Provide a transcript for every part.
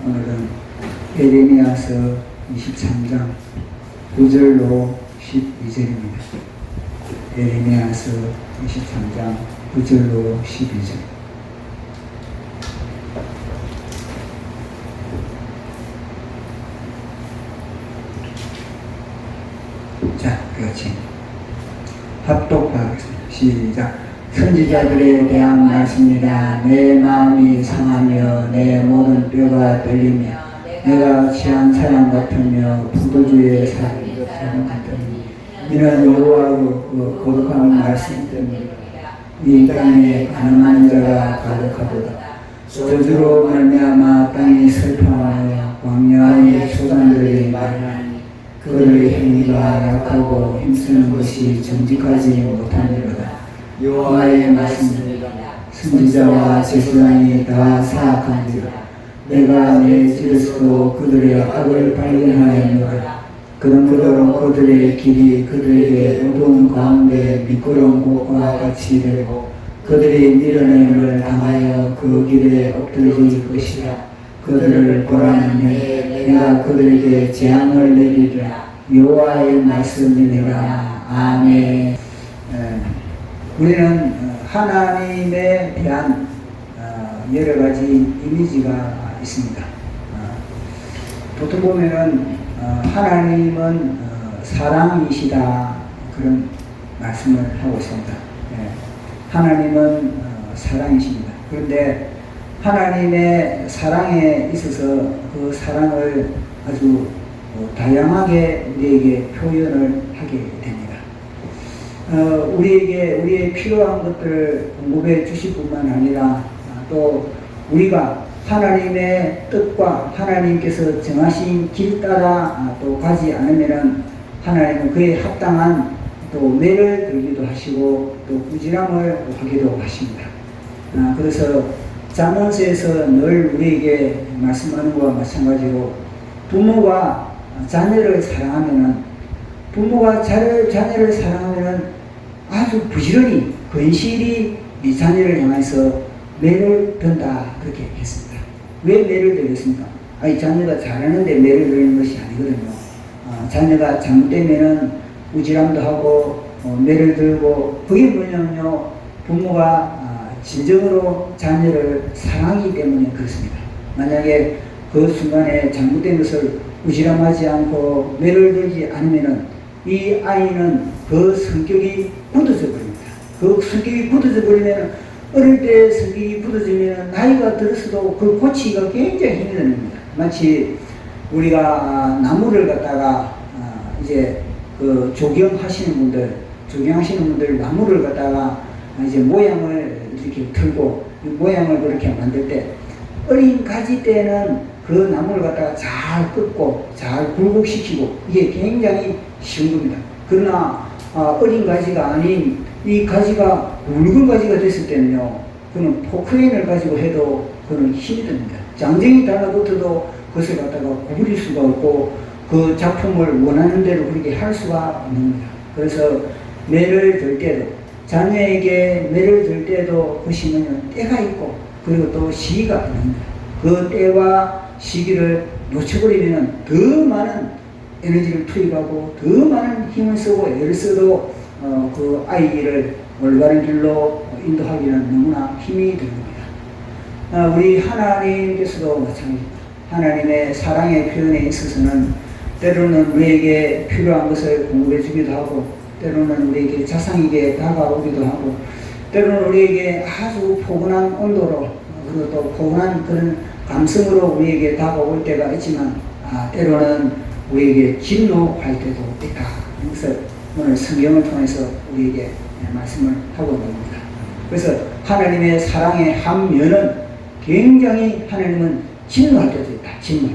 오늘은 에레미야서 23장 9절로 12절입니다. 에레미야서 23장 9절로 12절. 자, 같이 합독하겠습니다. 시작. 선지자들에 대한 말씀이라. 내 마음이 상하며 내 모든 뼈가 떨리며 내가 취한 사람 같으며 포도주의 사람 같으니 이는 여호와의 거룩한 말씀 때문에 이 땅에 가난한 자가 가득하도다. 저주로 말미암아 땅이 슬퍼하여 광야의 초단들이 말하니 그들의 행위가 약하고 힘쓰는 것이 정직하지 못하니로다. 여호와의 말씀입니다. 선지자와 제사장이 다 사악한지라. 내가 내 집에서도 그들의 악을 발견하였노라. 그러므로 그들의 길이 그들에게 어두운 가운데 미끄러운 곳과 같이 되고 그들이 밀어냄을 당하여 그 길에 엎드질 것이라. 그들을 보라는 내가 그들에게 재앙을 내리리라. 여호와의 말씀이니라. 아멘. 우리는 하나님에 대한 여러 가지 이미지가 있습니다. 보통 보면은 하나님은 사랑이시다, 그런 말씀을 하고 있습니다. 하나님은 사랑이십니다. 그런데 하나님의 사랑에 있어서 그 사랑을 아주 다양하게 우리에게 표현을 하게 됩니다. 우리의 필요한 것들을 공급해 주실 뿐만 아니라 또 우리가 하나님의 뜻과 하나님께서 정하신 길 따라 또 가지 않으면은 하나님은 그에 합당한 또 매를 들기도 하시고 또 꾸지람을 하기도 하십니다. 그래서 잠언서에서 늘 우리에게 말씀하는 것과 마찬가지로 부모가 자녀를 사랑하면은 자녀를 사랑하면은 아주 부지런히 건실히 이 자녀를 향해서 매를 든다, 그렇게 했습니다. 왜 매를 들겠습니까? 아니, 자녀가 잘하는데 매를 드는 것이 아니거든요. 자녀가 잘못되면은 우지람도 하고 매를 들고, 그게 뭐냐면요, 부모가 진정으로 자녀를 사랑하기 때문에 그렇습니다. 만약에 그 순간에 잘못된 것을 우지람하지 않고 매를 들지 않으면은 이 아이는 그 성격이 굳어져 버립니다. 그 성격이 굳어져 버리면, 어릴 때 성격이 굳어지면 나이가 들어서도 그 고치기가 굉장히 힘이 듭니다. 마치 우리가 나무를 갖다가 이제 그 조경하시는 분들 나무를 갖다가 이제 모양을 이렇게 틀고 모양을 그렇게 만들 때, 어린 가지 때는 그 나무를 갖다가 잘 긋고 잘 굴곡시키고 이게 굉장히 쉬운 겁니다. 그러나 어린 가지가 아닌 이 가지가 굵은 가지가 됐을 때는요, 그는 포크레인을 가지고 해도 그는 힘이 듭니다. 장정이 달라붙어도 그것을 갖다가 구부릴 수가 없고 그 작품을 원하는 대로 그렇게 할 수가 없는 겁니다. 그래서 매를 들 때도, 자녀에게 매를 들 때도 보시면 때가 있고 그리고 또 시기가 있습니다. 그 때와 시기를 놓쳐버리면 더 많은 에너지를 투입하고 더 많은 힘을 쓰고 애를 써도 그 아이를 올바른 길로 인도하기는 너무나 힘이 듭니다. 우리 하나님께서도 마찬가지입니다. 하나님의 사랑의 표현에 있어서는 때로는 우리에게 필요한 것을 공급해 주기도 하고, 때로는 우리에게 자상하게 다가오기도 하고, 때로는 우리에게 아주 포근한 온도로 그리고 또 포근한 그런 감성으로 우리에게 다가올 때가 있지만, 때로는 우리에게 진노할 때도 있다. 이것을 오늘 성경을 통해서 우리에게 말씀을 하고 있습니다. 그래서 하나님의 사랑의 한 면은 굉장히 하나님은 진노할 때도 있다. 진노.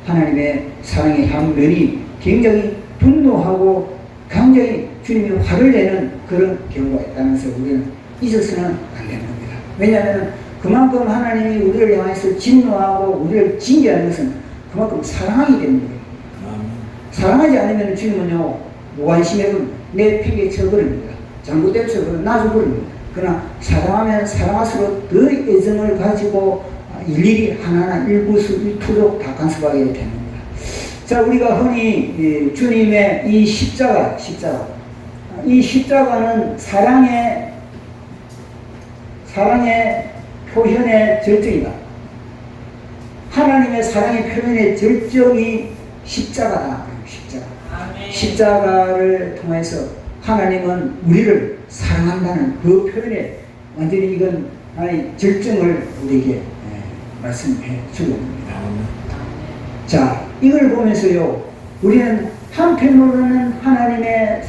하나님의 사랑의 한 면이 굉장히 분노하고 굉장히 주님이 화를 내는 그런 경우가 있다면서 우리는 잊어서는 안 되는 겁니다. 왜냐하면 그만큼 하나님이 우리를 향해서 진노하고 우리를 징계하는 것은 그만큼 사랑하기 때문이에요. 사랑하지 않으면 주님은요, 무관심해버립니다. 내 팽에 쳐버립니다. 잘못된 척을 놔줘버립니다. 그러나 사랑하면 사랑할수록 더 애정을 가지고 일일이 하나하나 일부수일투족 다 간섭하게 됩니다. 자, 우리가 흔히 주님의 이 십자가, 이 십자가는 사랑의 표현의 절정이다. 하나님의 사랑의 표현의 절정이 십자가다. 십자가를 통해서 하나님은 우리를 사랑한다는 그 표현에 완전히 이건 하나의 절정을 우리에게 말씀해 주고 있습니다. 자, 이걸 보면서요, 우리는 한편으로는 하나님의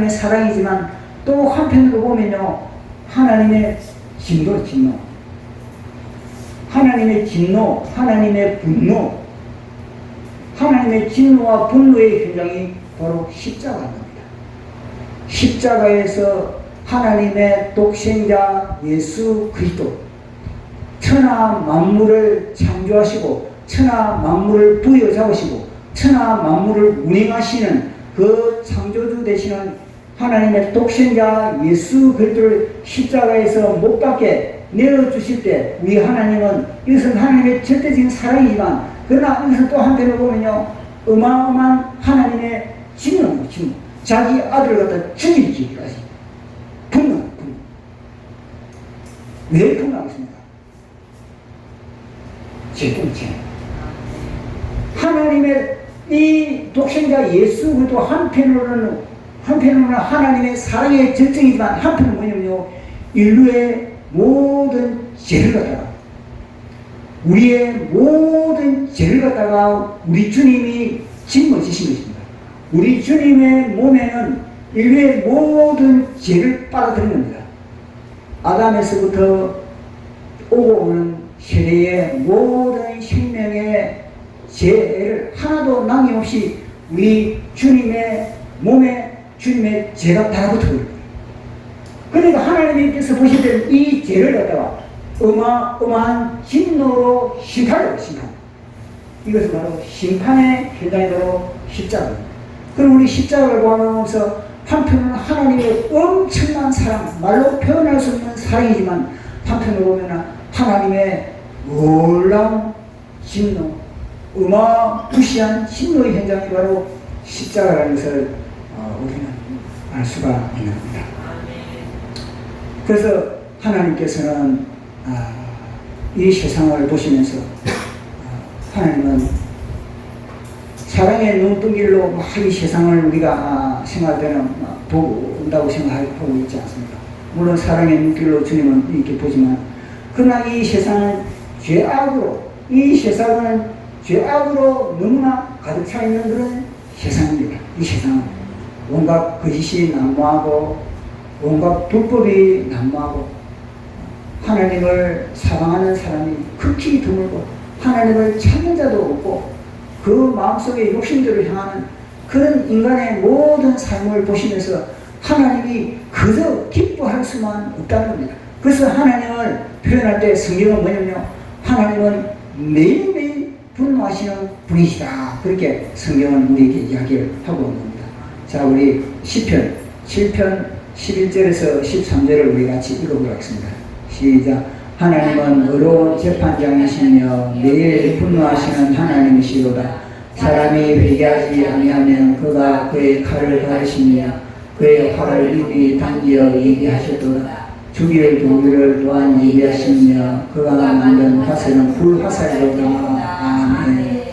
사랑이지만 또 한편으로 보면요, 하나님의 진노, 하나님의 분노, 하나님의 진노와 분노의 현장이 바로 십자가입니다. 십자가에서 하나님의 독생자 예수 그리스도, 천하 만물을 창조하시고 천하 만물을 부여잡으시고 천하 만물을 운행하시는 그 창조주 되시는 하나님의 독생자 예수 그리스도를 십자가에서 못 박게 내어주실 때 우리 하나님은, 이것은 하나님의 절대적인 사랑이지만 그러나 여기서 또 한편으로 보면요, 어마어마한 하나님의 진노. 자기 아들을 갖다 죽이기까지 분노. 왜 분노하겠습니까? 제 때문에. 하나님의 이 독생자 예수 그리스도 한편으로는 하나님의 사랑의 절정이지만 한편은 뭐냐면요, 인류의 모든 죄를 갖다가, 우리의 모든 죄를 갖다가 우리 주님이 짊어지신 것입니다. 우리 주님의 몸에는 인류의 모든 죄를 빨아들인 겁니다. 아담에서부터 오고 오는 세대의 모든 생명의 죄를 하나도 남김없이 우리 주님의 몸에 주님의 죄가 달아붙어 버립니다. 그러니까 하나님께서 보실 때는 이 죄를 갖다가 어마어마한 진노로 심판을 심판. 이것은 바로 심판의 현장이 바로 십자가입니다. 그럼 우리 십자가를 보면서 한편은 하나님의 엄청난 사랑, 말로 표현할 수 없는 사랑이지만 한편으로 보면 하나님의 놀라운 진노, 어마무시한 진노의 현장이 바로 십자가라는 것을 우리는 알 수가 있는 겁니다. 그래서 하나님께서는 이 세상을 보시면서 하나님은 사랑의 눈동길로 이 세상을 우리가 생각할 때는 본다고 생각하고 있지 않습니까? 물론 사랑의 눈길로 주님은 이렇게 보지만, 그러나 이 세상은 죄악으로 너무나 가득 차 있는 그런 세상입니다. 이 세상은 온갖 거짓이 난무하고 온갖 불법이 난무하고 하나님을 사랑하는 사람이 극히 드물고 하나님을 찾는 자도 없고 그 마음속에 욕심들을 향하는 그런 인간의 모든 삶을 보시면서 하나님이 그저 기뻐할 수만 없다는 겁니다. 그래서 하나님을 표현할 때 성경은 뭐냐면요, 하나님은 매일매일 분노하시는 분이시다, 그렇게 성경은 우리에게 이야기를 하고 있는 겁니다. 자, 우리 시편 7편 11절에서 13절을 우리 같이 읽어보도록 하겠습니다. 시작. 하나님은 의로운 재판장이시며 매일 분노하시는 하나님이시로다. 사람이 회개하지 아니하면 그가 그의 칼을 가르시며 그의 활을 입이 당기어 얘기하셨도다. 죽일 도기를 또한 얘기하시며 그가 만든 화살은 불화살이로다. 아멘.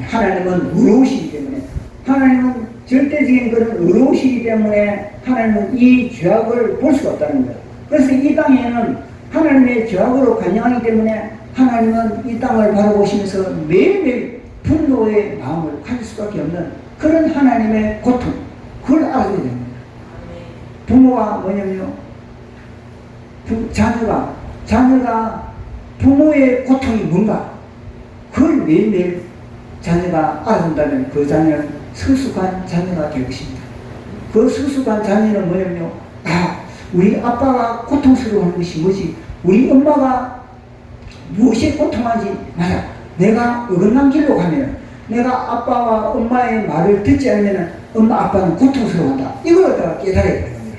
하나님은 의로우시기 때문에, 하나님은 절대적인 그런 의로우시기 때문에 하나님은 이 죄악을 볼 수가 없다는 거예요. 그래서 이 땅에는 하나님의 죄악으로 관영하기 때문에 하나님은 이 땅을 바라보시면서 매일매일 분노의 마음을 가질 수밖에 없는 그런 하나님의 고통, 그걸 알아야 됩니다. 부모가 뭐냐면요, 자녀가 부모의 고통이 뭔가 그걸 매일매일 자녀가 알아준다면 그 자녀는 성숙한 자녀가 될 것입니다. 그 성숙한 자녀는 뭐냐면요, 우리 아빠가 고통스러워하는 것이 뭐지? 우리 엄마가 무엇에 고통하지? 맞아. 내가 어긋난 길로 가면, 내가 아빠와 엄마의 말을 듣지 않으면 엄마 아빠는 고통스러워한다. 이걸 갖다가 깨달아야 되는 겁니다.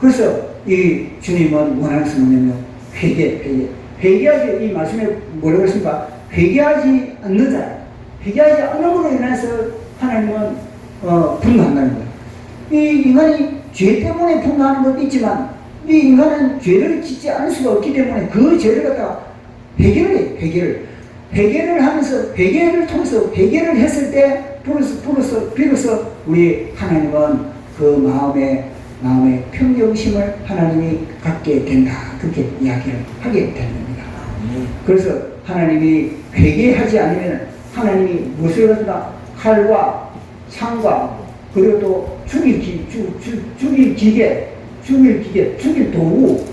그래서 이 주님은 원하는 것은 뭐냐면 회개 회개하지, 이 말씀에 뭐라고 했습니까? 회개하지 않는 자, 회개하지 않음으로 인해서 하나님은 분노한다는 거예요. 이 인간이 죄 때문에 분노하는 것도 있지만 이 인간은 죄를 짓지 않을 수가 없기 때문에 그 죄를 갖다가 회개를 해요. 회개를 하면서 회개를 통해서 회개를 했을 때 비로소 우리 하나님은 그 마음의 평정심을 하나님이 갖게 된다. 그렇게 이야기를 하게 되는 겁니다. 그래서 하나님이 회개하지 않으면 하나님이 무엇을 갖다 칼과 창과 그리고 또 죽일 도구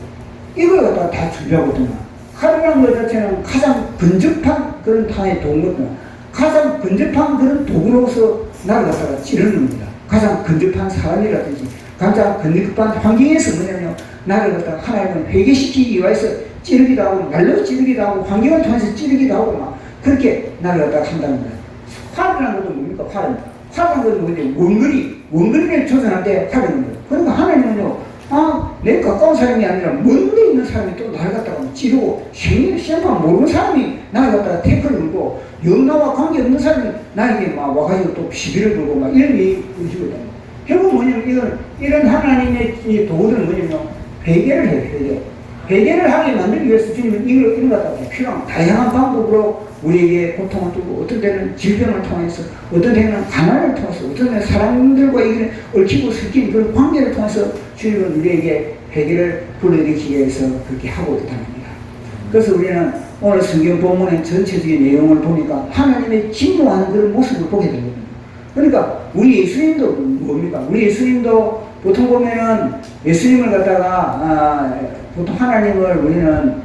이걸 갖다가 다 준비하거든요. 칼이라는 것 자체는 가장 근접한 그런 하나의 도구거든요. 가장 근접한 그런 도구로서 나를 갖다가 찌르는 겁니다. 가장 근접한 사람이라든지 가장 근접한 환경에서 뭐냐면 나를 갖다가 하나님은 회개시키기 위해서 찌르기도 하고 말로 찌르기도 하고 환경을 통해서 찌르기도 하고 막 그렇게 나를 갖다가 한다는 거예요. 화라는 것도 뭡니까? 화라는 것도 뭐냐? 원거리를 조절할 때 화라는 거예요. 그러니까 하나님은요, 내 가까운 사람이 아니라 멀리 있는 사람이 또 나를 갖다가 찌르고 시험만 모르는 사람이 나를 갖다가 태클을 물고 영나와 관계없는 사람이 나에게 막 와가지고 또 시비를 걸고 막 이런 의식이거든요. 결국 뭐냐면 이런 하나님의 이 도구들은 뭐냐면 회개를 해요. 회개를 하게 만들기 위해서 주님은 이런 것 같다 필요한 다양한 방법으로 우리에게 고통을 주고 어떤 때는 질병을 통해서 어떤 때는 가난을 통해서 어떤 때는 사람들과 이게 얽히고 섞인 그런 관계를 통해서 주님은 우리에게 회개를 불러일으키기 위해서 그렇게 하고 있다는 겁니다. 그래서 우리는 오늘 성경 본문의 전체적인 내용을 보니까 하나님의 진노하는 그런 모습을 보게 되거든요. 그러니까 우리 예수님도 뭡니까? 우리 예수님도 보통 보면은 예수님을 갖다가 보통 하나님을 우리는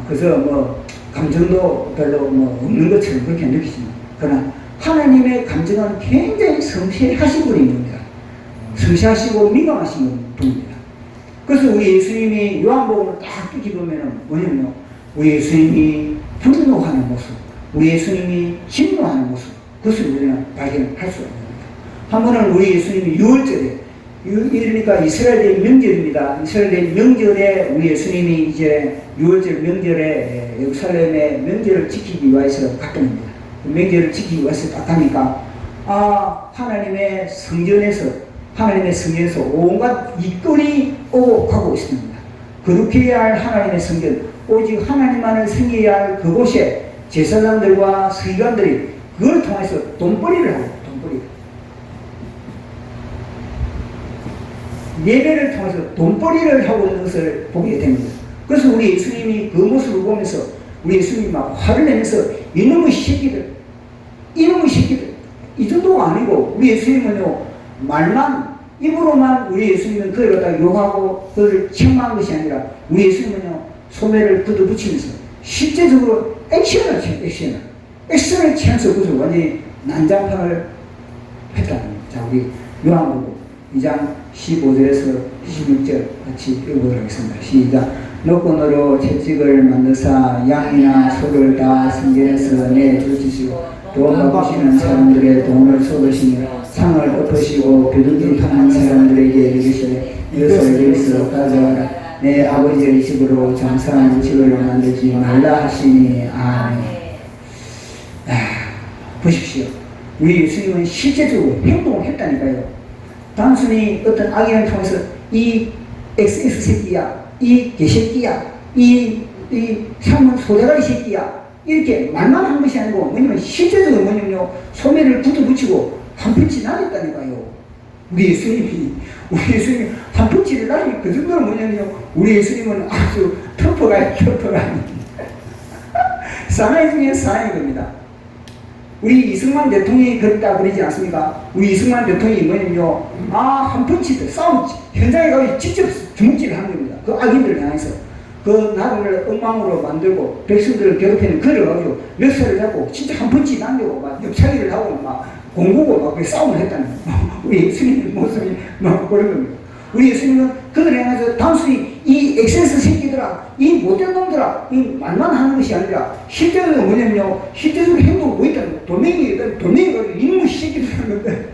그저 뭐 감정도 별로 뭐 없는 것처럼 그렇게 느끼지만 그러나 하나님의 감정은 굉장히 섬세하신 분입니다. 섬세하시고 민감하신 분입니다. 그래서 우리 예수님이 요한복음을 딱 뜯기 보면은 뭐냐면요, 우리 예수님이 분노하는 모습, 우리 예수님이 진노하는 모습, 그것을 우리는 발견할 수가 있습니다. 한 번은 우리 예수님이 6월절에 이러니까 이스라엘의 명절입니다. 이스라엘의 명절에 우리 예수님이 이제 6월절 명절에 예루살렘의 명절을 지키기 위해서 갔던 겁니다. 명절을 지키기 위해서 딱 가니까 하나님의 성전에서 온갖 이끌이 오고 가고 있습니다. 거룩해야 할 하나님의 성전, 오직 하나님만을 섬겨야 할 그곳에 제사장들과 서기관들이 그걸 통해서 돈벌이를 하고 예배를 통해서 돈벌이를 하고 있는 것을 보게 됩니다. 그래서 우리 예수님이 그 모습을 보면서 우리 예수님이 막 화를 내면서 이놈의 새끼들 이 정도가 아니고 우리 예수님은요 말만 입으로만 우리 예수님은 그를 갖다 욕하고 그를 책망한 것이 아니라 우리 예수님은요 소매를 걷어붙이면서 실제적으로 액션을 취해서 그것을 완전히 난장판을 했다는 겁니다. 자, 우리 요한복음 2장 15절에서 16절 같이 읽어보도록 하겠습니다. 시작. 너고 너로 채찍을 만드사 양이나 소를 다 성전에서 내주시고 돈 갚으시는 사람들의 돈을 쏟으시며 상을 엎으시고 비둘기 파는 사람들에게 이르시되 이것을 여기서 가져와라. 내 아버지의 집으로 장사하는 집을 만들지 말라 하시니 아멘. 보십시오. 우리 예수님은 실제적으로 행동을 했다니까요. 단순히 어떤 악인을 통해서 이 XX 새끼야, 이 개새끼야, 이 삶은 소대가리 새끼야 이렇게 말만 한 것이 아니고 뭐냐면 실제적으로 뭐냐면요 소매를 굳어붙이고 한 펀치 날렸다니까요. 우리 예수님이 한 펀치를 날리면 그 정도로 뭐냐면요 우리 예수님은 아주 터프가 사나이 중에 사나이인 겁니다. 우리 이승만 대통령이 그랬다 그러지 않습니까? 우리 이승만 대통령이 뭐냐면요 한 펀치 싸움 현장에 가서 직접 주먹질을 하는 겁니다. 그 악인들을 향해서 그 나라를 엉망으로 만들고 백성들을 괴롭히는 그를 가지고 멱살을 잡고 진짜 한 펀치 남기고 막 옆차기를 하고 막 공고고 막 싸움을 했다는 거예요. 우리 예수님의 모습이 막 그런 겁니다. 우리 예수님은 그들을 향해서 단순히 이 엑센스 새끼들아, 이 못된 놈들아, 이 말만 하는 것이 아니라 실제로 뭐냐면요, 실제적으로 행동을 보였다는 거예요. 돌멩이가 이놈의 새끼들 하는데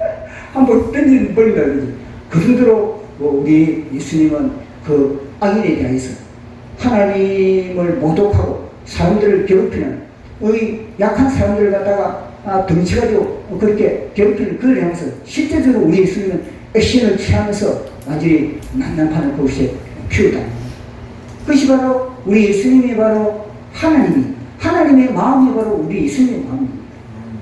한번 던져버린다 그러지. 그 정도로 우리 예수님은 그 악인에 대해서 하나님을 모독하고 사람들을 괴롭히는, 약한 사람들을 갖다가 덩치가지고 그렇게 괴롭히는 그를 향해서 실제적으로 우리 예수님은 액션을 취하면서 완전히 난장판을 그것에 피우다. 그것이 바로 우리 예수님이 바로 하나님의 마음이 바로 우리 예수님의 마음입니다.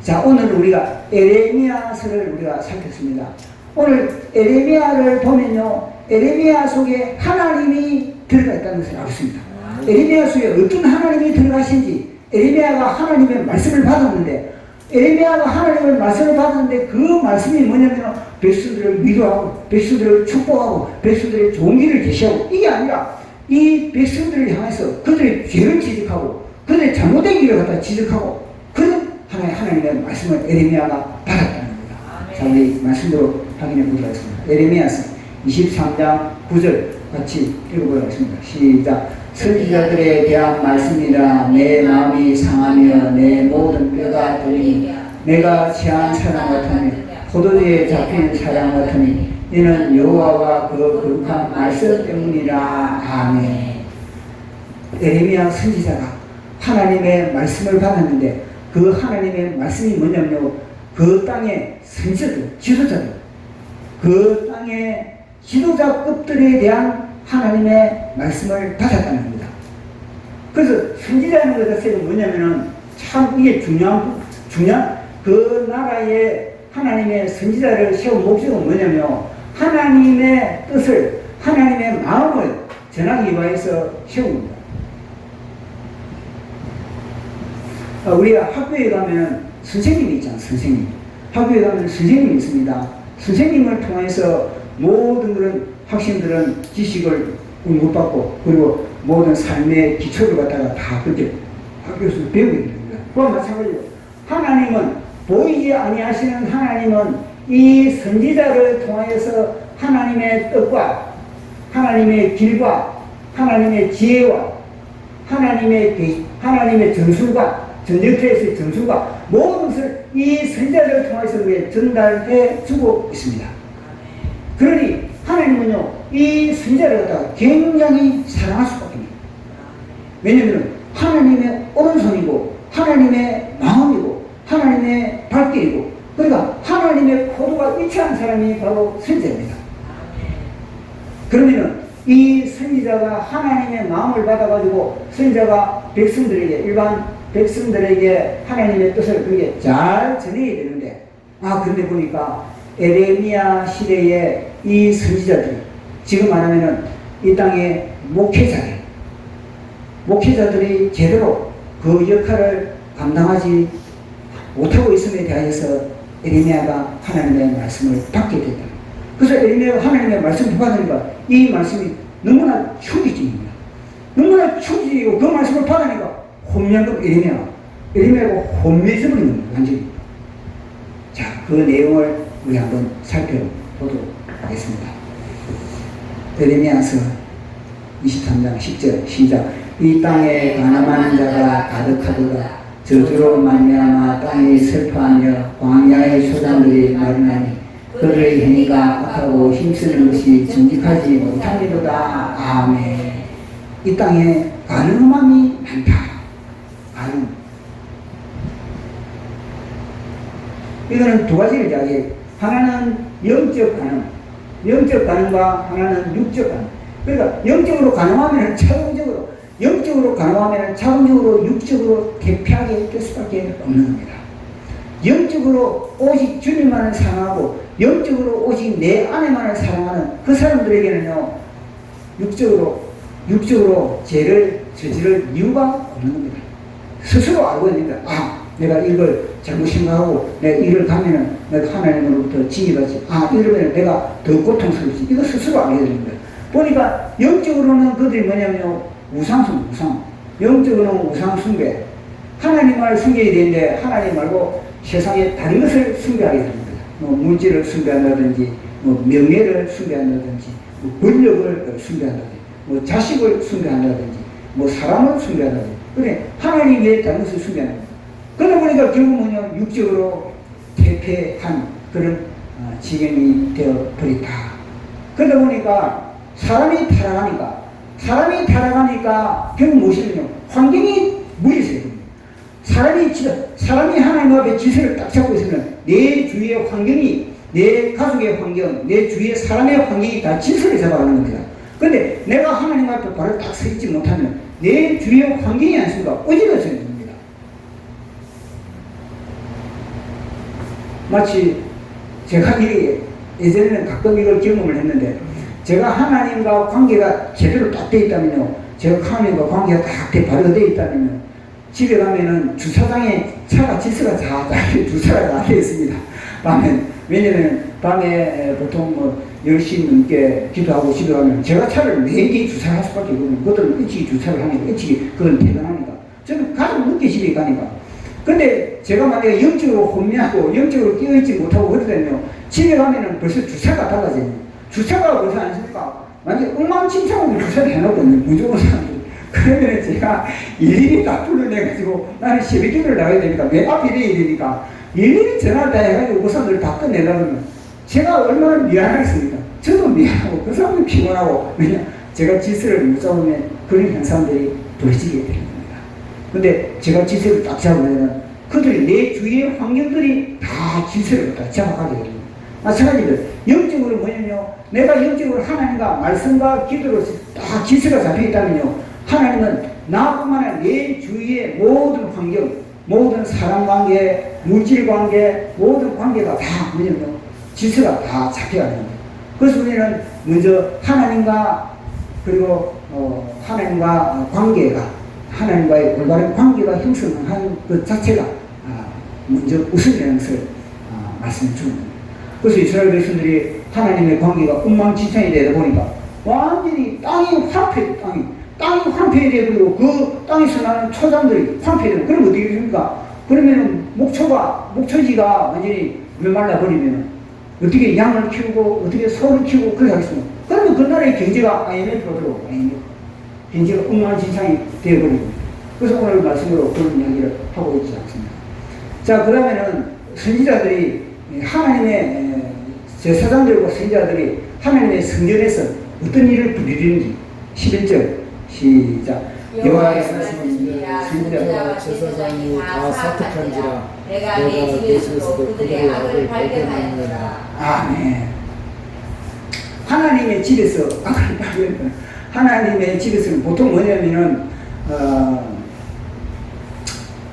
자, 오늘 우리가 에레미야서를 우리가 살폈습니다. 오늘 에레미야를 보면요, 에레미야 속에 하나님이 들어가 있다는 것을 알았습니다. 에레미야 속에 어떤 하나님이 들어가신지, 에레미야가 하나님의 말씀을 받았는데, 에레미야가 하나님의 말씀을 받았는데 그 말씀이 뭐냐면 백성들을 위로하고 백성들을 축복하고 백성들의 좋은 길을 제시하고, 이게 아니라 이 백성들을 향해서 그들의 죄를 지적하고 그들의 잘못된 길을 갖다 지적하고 그런 하나님의 말씀을 에레미야가 받았다는 겁니다. 자, 우리 말씀으로 확인해 보도록 하겠습니다. 에레미야서 23장 9절 같이 읽어보도록 하겠습니다. 시작. 선지자들에 대한 말씀이라. 내 마음이 상하며 내 모든 뼈가 떨리니 내가 취한 사람 같으니 포도주에 잡힌 사람 같으니 이는 여호와가 그 거룩한 말씀 때문이라. 아멘. 에레미야 선지자가 하나님의 말씀을 받았는데 그 하나님의 말씀이 뭐냐면요, 그 땅의 선지자들, 지도자들, 그 땅의 지도자급들에 대한 하나님의 말씀을 받았다는 겁니다. 그래서 선지자라는 것 자체가 뭐냐면은 참 이게 중요한 그 나라의 하나님의 선지자를 세운 목적은 뭐냐면 하나님의 뜻을, 하나님의 마음을 전하기 위해서 세운 겁니다. 우리가 학교에 가면 선생님이 있잖아, 선생님. 학교에 가면 선생님이 있습니다. 선생님을 통해서 모든 그런 학생들은 지식을 못 받고, 그리고 모든 삶의 기초를 갖다가 다 그렇게 학교에서 배우게 됩니다. 그와 마찬가지로 하나님은, 보이지 아니하시는 하나님은 이 선지자를 통하여서 하나님의 뜻과 하나님의 길과 하나님의 지혜와 하나님의 전술과 전쟁터에서의 전술과 모든 것을 이 선지자를 통해서 우리에게 전달해 주고 있습니다. 그러니 하나님은요, 이 선지자를 갖다가 굉장히 사랑할 수밖에 없습니다. 왜냐하면 하나님의 오른손이고 하나님의 마음이고 하나님의 발길이고, 그러니까 하나님의 코드가 일치한 사람이 바로 선지자입니다. 그러면은 이 선지자가 하나님의 마음을 받아가지고 선지자가 백성들에게, 일반 백성들에게 하나님의 뜻을 그렇게 잘 전해야 되는데, 그런데 보니까 에레미야 시대에 이 선지자들이, 지금 말하면은 이 땅의 목회자들이 제대로 그 역할을 감당하지 못하고 있음에 대하여서 에레미야가 하나님의 말씀을 받게 됐다. 그래서 에레미야가 하나님의 말씀을 받으니까 이 말씀이 너무나 충격적입니다. 너무나 충격적이고 그 말씀을 받으니까 혼미한급 에레미야가 혼미해져버린 겁니다. 완전히. 자, 그 내용을 우리 한번 살펴보도록 하겠습니다. 에레미야서 23장 10절 시작. 이 땅에 가늠한 자가 가득하도다. 저주로 말미암아 땅이 슬퍼하며 광야의 소장들이 마르나니 그들의 행위가 악하고 힘쓰는 것이 정직하지 못하리로다. 아멘. 이 땅에 가늠함이 많다. 가늠. 이거는 두 가지를 이야기해요. 하나는 영적 가늠, 영적 가늠과 하나는 육적 가늠. 그러니까 영적으로 가늠하면 자동적으로 육적으로 대피하게 될 수밖에 없는 겁니다. 영적으로 오직 주님만을 사랑하고 영적으로 오직 내 안에만을 사랑하는 그 사람들에게는요, 육적으로 죄를 저지를 이유가 없는 겁니다. 스스로 알고 있는 겁니다. 내가 이걸 잘못 생각하고 내가 이를 가면은 내가 하나님으로부터 징계받지, 이러면 내가 더 고통스럽지, 이거 스스로 알게 됩니다. 보니까 영적으로는 그들이 뭐냐면 우상. 영적으로는 우상숭배. 하나님을 숭배해야 되는데 하나님 말고 세상에 다른 것을 숭배하게 됩니다. 물질을 숭배한다든지, 명예를 숭배한다든지, 권력을 숭배한다든지, 자식을 숭배한다든지, 사람을 숭배한다든지. 그래, 하나님 외에 다른 것을 숭배하는 거예요. 그러다 보니까 결국 뭐냐, 육적으로 퇴폐한 그런 지경이 되어버렸다. 그러다 보니까 사람이 타락하니까 결국 무엇이냐면 환경이 사람이 하나님 앞에 질서를 딱 잡고 있으면 내 주위의 환경이, 내 가족의 환경, 내 주위의 사람의 환경이 다 질서를 잡아가는 겁니다. 그런데 내가 하나님 앞에 발을 딱 서 있지 못하면 내 주위의 환경이 않습니까? 어지러워지는 겁니다. 마치 제가 예전에는 가끔 이걸 경험을 했는데, 제가 하나님과 관계가 제대로 딱 돼 있다면요, 제가 하나님과 관계가 딱 바로 돼 있다면요, 집에 가면은 주차장에 차가 질서가 주차가 다 되어 있습니다. 왜냐면 밤에 보통 뭐 10시 넘게 기도하고 집에 가면 제가 차를 4개 주차할 수밖에 없거든요. 그들은 일찍 주차를 하니까, 일찍 그건 대단하니까. 저는 가장 늦게 집에 가니까. 근데 제가 만약에 영적으로 혼미하고 영적으로 깨어있지 못하고 그러다면요, 집에 가면은 벌써 주차가 달라져요. 주차가 벌써 않습니까? 완전 엉망진창으로 주차를 해놓거든요. 무조건 사람들이. 그러면 제가 일일이 다 불러내가지고 나는 새벽기도를 나가야 되니까, 내 앞이 돼야 되니까 일일이 전화를 다 해가지고 우선을 다 끝내려면 제가 얼마나 미안하겠습니까? 저도 미안하고 그 사람도 피곤하고, 왜냐 제가 질서를 못 잡으면 그런 현상들이 벌어지게 되는 겁니다. 근데 제가 질서를 딱 잡으면 그들이 내 주위의 환경들이 다 질서를 다 잡아가게 됩니다. 마찬가지로 영적으로 뭐냐면요, 내가 영적으로 하나님과 말씀과 기도로 딱 질서가 잡혀 있다면요, 하나님은 나뿐만 아니라 내 주위의 모든 환경, 모든 사람 관계, 물질 관계, 모든 관계가 다 뭐냐면요, 질서가 다 잡혀야 됩니다. 그래서 우리는 먼저 하나님과, 그리고 하나님과 관계가, 하나님과의 올바른 관계가 형성한 그 자체가 먼저 우선이라는 것을 말씀해 주는 겁니다. 그래서 이스라엘 백성들이 하나님의 관계가 엉망진창이 되다 보니까 완전히 땅이 황폐되고 그 땅에서 나는 초장들이 황폐되면, 그럼 어떻게 됩니까? 그러면은 목초지가 완전히 메말라 버리면 어떻게 양을 키우고 어떻게 소를 키우고 그렇게 하겠습니까? 그러면 그 나라의 경제가 IMF로 들어오고, 경제가 엉망진창이 되어버리고. 그래서 오늘 말씀으로 그런 이야기를 하고 있지 않습니다. 자, 그러면은 선지자들이 하나님의 제사장들과 선지자들이 하나님의 성전에서 어떤 일을 부리는지 11절 시작. 여호와의 말씀은 선지자와 제사장이 다 사특한지라 내가 내 집에서도 그들의 악을 발견하였노라. 아멘. 하나님의 집에서 악을 발견하였노라. 하나님의 집에서는 보통 뭐냐면은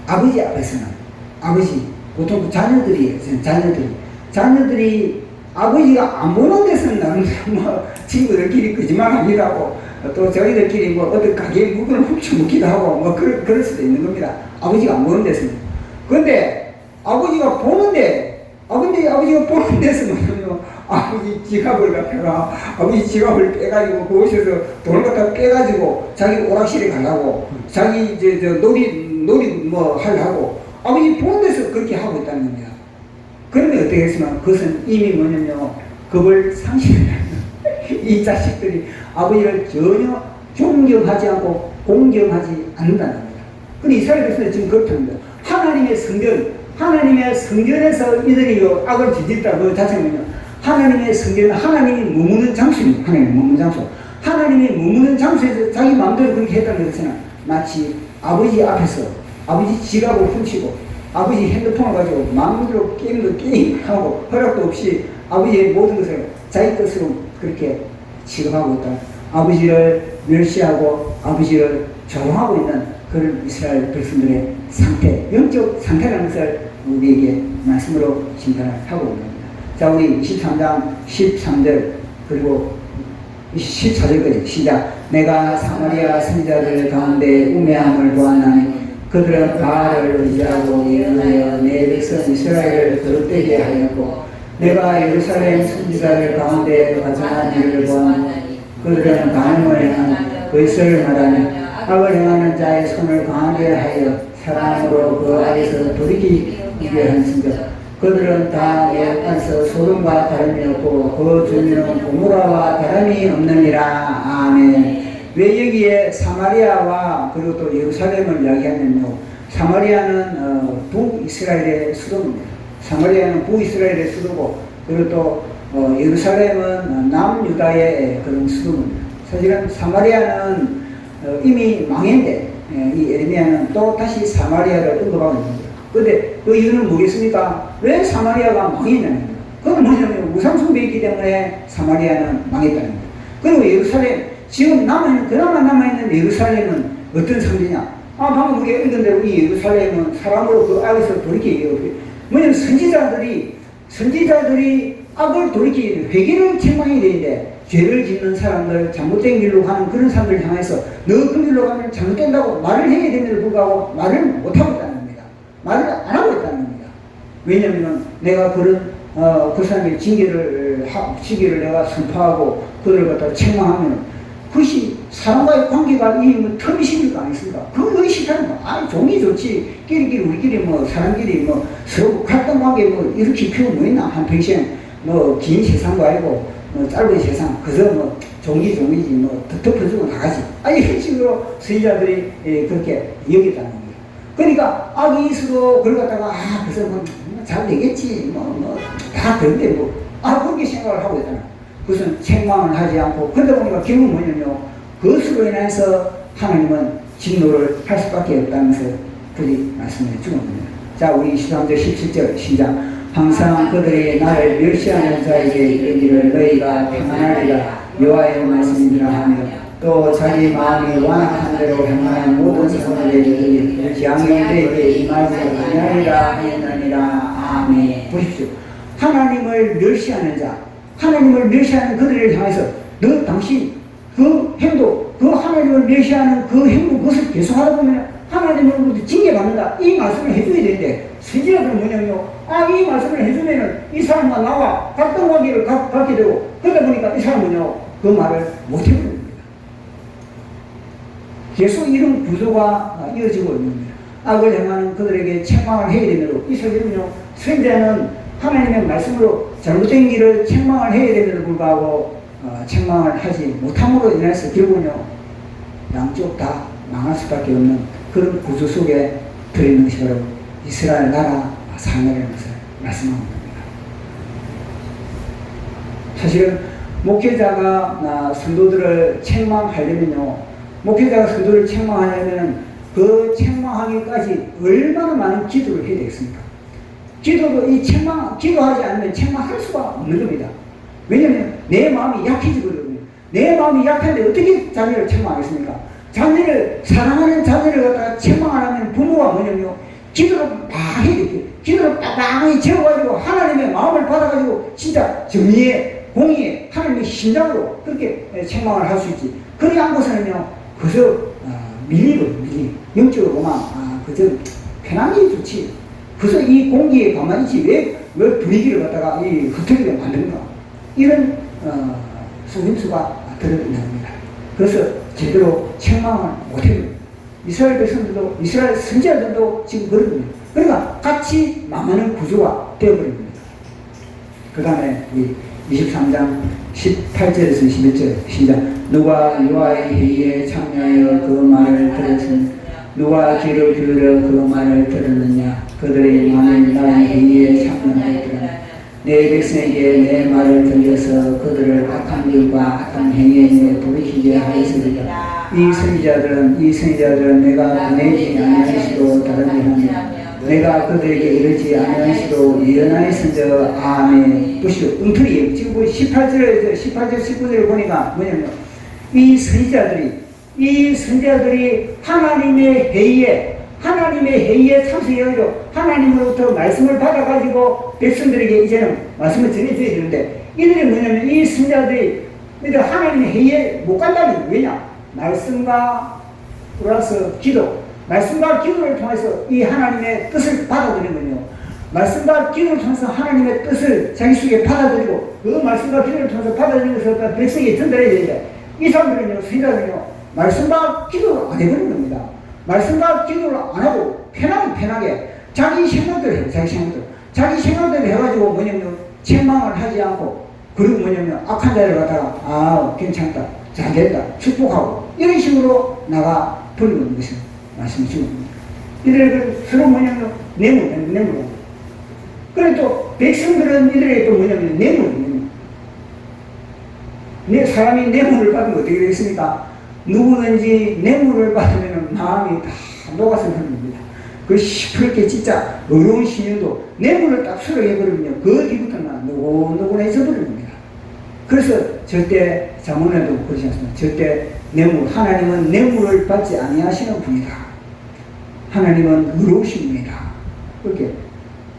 아버지 앞에서는, 보통 그 자녀들이 아버지가 안 보는 데서는 나는 뭐 친구들끼리 거짓말하기도 하고, 또 저희들끼리 뭐 어떤 가게에 물건을 훔쳐먹기도 하고 뭐 그럴 수도 있는 겁니다. 아버지가 안 보는 데서는. 근데 아버지가 보는 데서는 아버지 지갑을 갖다가, 아버지 지갑을 빼가지고 거기서 돈을 갖다 빼가지고 자기 오락실에 가려고, 자기 놀이 뭐 하려고 아버지 보는 데서 그렇게 하고 있다는 겁니다. 그러면 어떻게 했으면 그것은 이미 뭐냐면요, 겁을 상실해요. 이 자식들이 아버지를 전혀 존경하지 않고 공경하지 않는다는 겁니다. 근데 이스라엘 백성은 지금 그렇답니다. 하나님의 성전에서 이들이 악을 저질렀다는 그 자체는요, 하나님의 성전은 하나님이 머무는 장소입니다. 하나님이 머무는 장소에서 자기 마음대로 그렇게 했다는 것은 마치 아버지 앞에서 아버지 지갑을 훔치고 아버지 핸드폰을 가지고 마음대로 게임하고 허락도 없이 아버지의 모든 것을 자기 것으로 그렇게 취급하고 있다. 아버지를 멸시하고 아버지를 조롱하고 있는 그런 이스라엘 백성들의 상태, 영적 상태라는 것을 우리에게 말씀으로 진단을 하고 있는 겁니다. 자, 우리 23장 13절 그리고 14절까지 시작. 내가 사마리아 선지자들 가운데 우매함을 보았나니 그들은 바알을 의지하고 위하여 내 백성 이스라엘을 거듭되게 하였고, 내가 예루살렘 선지자들 가운데 가증한 일을 보았나니 그들은 간음을 행하며 의술을 말하며 악을 행하는 자의 손을 강하게 하여 사랑으로 그 아래서 돌이키게 하는지라. 그들은 다 내 앞에서 소돔과 다름이 없고 그 주민은 고모라와 다름이 없느니라. 아멘. 왜 여기에 사마리아와 그리고 또 예루살렘을 이야기하면요, 사마리아는 북이스라엘의 수도입니다. 사마리아는 북이스라엘의 수도고, 그리고 또 예루살렘은 남유다의 그런 수도입니다. 사실은 사마리아는 이미 망했는데 이 에레미야는 또 다시 사마리아를 언급하고 있는 거예요. 근데 그 이유는 뭐겠습니까? 왜 사마리아가 망했냐는 거예요. 그건 뭐냐면 우상숭배에 있기 때문에 사마리아는 망했다는 거예요. 그리고 예루살렘, 지금 그나마 남아있는 예루살렘은 어떤 상징이냐? 방금 우리가 읽은 대로 이 예루살렘은 사람으로 그 악에서 돌이키게 뭐냐면 선지자들이 악을 돌이키는 회개를 책망해야 되는데 죄를 짓는 사람들, 잘못된 길로 가는 그런 사람들을 향해서 너 그 길로 가면 잘못된다고 말을 해야 됨에도 불구하고 말을 못하고 있다는 겁니다. 말을 안 하고 있다는 겁니다. 왜냐하면 내가 그런 그 사람의 시기를 내가 선포하고 그들을 갖다 책망하면 그것이 사람과의 관계가 이 틈이 심을 거 아니겠습니까? 그걸 의식하는 거. 종이 좋지. 우리끼리 사람끼리 서로 갈등 관계 이렇게 필요 뭐 있나? 한평생 긴 세상도 아니고 짧은 세상. 그저 종이지 덮어주고 나가지. 이런 식으로 선지자들이 그렇게 여겼다는 겁니다. 그러니까 악이 있어도 그걸 갖다가 그래서 잘 되겠지. 다 그런데 그렇게 생각을 하고 있다는 거예요. 그것은 책망을 하지 않고 그러다 보니까 결국은 뭐냐면요. 그것으로 인해서 하나님은 진노를 할 수밖에 없다는 것을 그리 말씀해 주는 겁니다. 자, 우리 23절 17절 시작. 항상 그들이 나를 멸시하는 자에게 이르기를 너희가 평안하리라 여호와의 말씀이라 하며 또 자기 마음이 완악한 대로 행하는 모든 사람에게 양형들에게 임하지 아니하리라 하였느니라. 아멘. 보십시오. 하나님을 멸시하는 자, 하나님을 멸시하는 그들을 향해서 너 당신 그 행동, 그 하나님을 멸시하는 그 행동, 그것을 계속하다 보면 하나님으로부터 징계받는다. 이 말씀을 해줘야 되는데 선지자들은 뭐냐면요. 이 말씀을 해주면은 이 사람과 나와 갈등 관계를 갖게 되고 그러다 보니까 이 사람은요. 그 말을 못해버립니다. 계속 이런 구조가 이어지고 있는 겁니다. 악을 행하는 그들에게 책망을 해야 되므로 이 설교는요. 선지자는 하나님의 말씀으로 잘못된 길을 책망을 해야 됨에도 불구하고 책망을 하지 못함으로 인해서 결국은요 양쪽 다 망할 수밖에 없는 그런 구조 속에 들어있는 것이 바로 이스라엘 나라 상하라는 것을 말씀하는 겁니다. 사실은 목회자가 성도들을 책망하려면요, 목회자가 성도를 책망하려면 그 책망하기까지 얼마나 많은 기도를 해야 되겠습니까? 기도도 기도하지 않으면 책망할 수가 없는 겁니다. 왜냐하면 내 마음이 약해지거든요. 내 마음이 약한데 어떻게 자녀를 책망하겠습니까? 사랑하는 자녀를 갖다가 책망 안 하면 부모가 뭐냐면요. 기도를 막 해야 돼요. 기도를 빵빵히 채워가지고 하나님의 마음을 받아가지고 진짜 정의에, 공의에, 하나님의 심장으로 그렇게 책망을 할 수 있지. 그리 않고서는요, 그저 밀리거든요. 영적으로 보면, 그저 편안히 좋지. 그래서 이 공기에 가만히 있지. 왜 분위기를 갖다가 흩어지게 만드는가. 이런, 속임수가 들어있는 겁니다. 그래서 제대로 책망을 못해요. 이스라엘 백성들도, 이스라엘 선지자들도 지금 그러거든요. 그러니까 같이 망하는 구조가 되어버립니다. 그 다음에 23장 18절에서 21절 시작. 누가 여호와의 회의에 참여하여 그 말을 들었으니 누가 귀를 기울여 그 말을 들었느냐. 그들의 마음이 나의 회의에 참여하였더라. 내 백성에게 내 말을 들려서 그들을 악한 길과 악한 행위에 돌이키게 하였으리라. 이 선지자들은 내가 보내지 아니하시도 다른 일하며 내가 그들에게 이르지 아니하시도 예언하였은저. 아멘. 보시오. 엉터리예요. 지금 18절 19절을 보니까 뭐냐면 이 선지자들이 하나님의 회의에 참석해가지고 하나님으로부터 말씀을 받아가지고 백성들에게 이제는 말씀을 전해줘야 되는데 이들이 뭐냐면 이 선지자들이 하나님의 회의에 못 간다는 거예요. 왜냐? 말씀과 플러스 기도, 말씀과 기도를 통해서 이 하나님의 뜻을 받아들이는군요. 말씀과 기도를 통해서 하나님의 뜻을 자기 속에 받아들이고 그 말씀과 기도를 통해서 받아들이면서 백성에게 전달해야 되는데 이 사람들은요, 선지자들은요, 말씀과 기도를 안 해버리는 겁니다. 말씀과 기도를 안 하고 편하게 자기 생각대로 해요. 자기 생각대로 해가지고 뭐냐면 책망을 하지 않고 그리고 뭐냐면 악한 자를 갖다가 괜찮다, 잘됐다, 축복하고 이런 식으로 나가 버리는 것을 말씀해 주는 겁니다. 이들에게 서로 뭐냐면 뇌물. 그래 또 백성들은 이들에게 또 뭐냐면 뇌물. 사람이 뇌물을 받으면 어떻게 되겠습니까? 누구든지 뇌물을 받으면 마음이 다 녹아서 흐릅니다. 그 시퍼렇게 진짜 어려운 신용도 뇌물을 딱 수령해버리면요, 그 뒤부터는 노곤노곤해져 버립니다. 그래서 절대 자문에도 그러지 않습니까? 절대 뇌물, 하나님은 뇌물을 받지 아니하시는 분이다. 하나님은 의로우신 분이다. 그렇게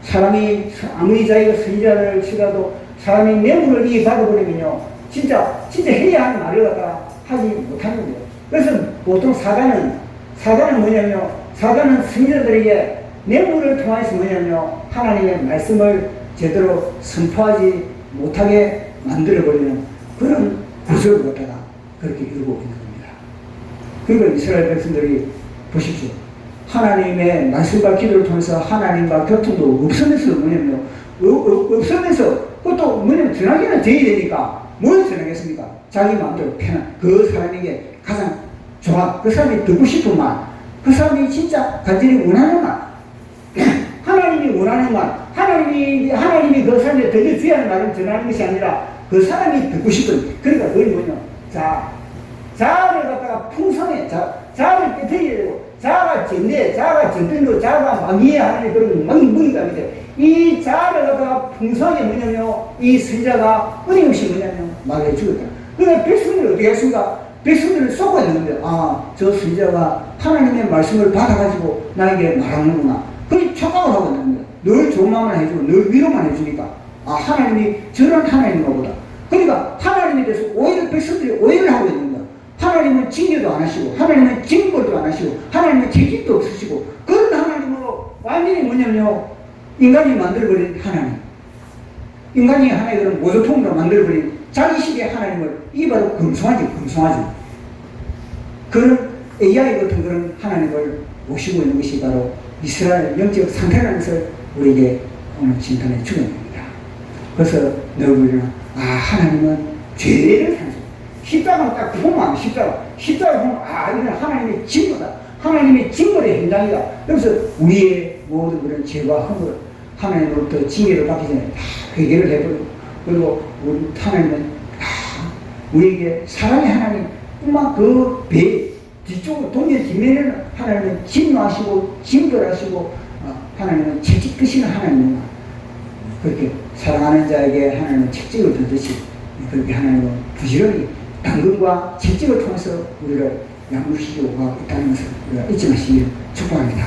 사람이 아무리 자기가 선지자를 치더라도 사람이 뇌물을 이 받아버리면요, 진짜 해야 하는 말을 갖다 하지 못하는 거예요. 그래서 보통 사단은 뭐냐면요, 사단은 선지자들에게 뇌물을 통해서 뭐냐면요, 하나님의 말씀을 제대로 선포하지 못하게 만들어버리는 그런 구조를 갖다가 그렇게 이루고 있는 겁니다. 그리고 이스라엘 백성들이 보십시오. 하나님의 말씀과 기도를 통해서 하나님과 교통도 없으면서 뭐냐면요, 없으면서 그것도 뭐냐면 전하기는 돼야 되니까 뭘 전하겠습니까? 자기 마음대로 편한 그 사람에게 가장 좋아, 그 사람이 듣고 싶은 말, 그 사람이 진짜 간절히 원하는 말, 하나님이 원하는 말, 하나님이 그 사람에게 들려줘야 하는 말을 전하는 것이 아니라 그 사람이 듣고 싶은, 그러니까 그게 뭐냐, 자아를 갖다가 풍성해, 자아를 깨뜨려야 되고, 자아가 전대, 자아가 전등도, 자아가 망의에 하나님 그런 망의가 밑에 이 자아를 갖다가 풍성하게 뭐냐면 이 선자가 끊임없이 뭐냐면 말해 주겠다. 그러니까 백성들이 어떻게 했습니까? 백성들을 속아 있는데, 저 선자가 하나님의 말씀을 받아가지고 나에게 말하는구나. 그렇게 착각을 하고 있는 거예요. 늘 좋은 마음을 해주고 늘 위로만 해주니까 하나님이 저런 하나님인가 보다. 그러니까 하나님에 대해서 오히려 백성들이 오해를 하고 있는 거예요. 하나님은 징계도 안 하시고 하나님은 징벌도 안 하시고 하나님은 책임도 없으시고 그런 하나님으로 완전히 뭐냐면요, 인간이 만들어버린 하나님, 인간이 하나의 그런 모조품으로 만들어버린 자기식의 하나님을, 이게 바로 금송아지. 그런 AI 같은 그런 하나님을 모시고 있는 것이 바로 이스라엘 영적 상태라는 것을 우리에게 오늘 진단해 주는 겁니다. 그래서 너희들은 하나님은 죄를 산소, 십자가는 딱 보면 십자가 보면 이건 하나님의 징거다, 하나님의 징벌의 현장이다. 그래서 우리의 모든 그런 죄와 허물, 하나님으로부터 징계를 받기 전에 다 회개를 해버리고, 그리고 우리 하나님은 우리에게 사랑의 하나님 뿐만 그 배 뒤쪽으로 동전 뒷면에는 하나님은 진노하시고 징벌하시고 하나님은 채찍드시는 하나님입니다. 그렇게 사랑하는 자에게 하나님은 채찍을 들듯이 그렇게 하나님은 부지런히 당근과 채찍을 통해서 우리를 양육시키고 있다는 것을 우리가 잊지 마시길 축복합니다.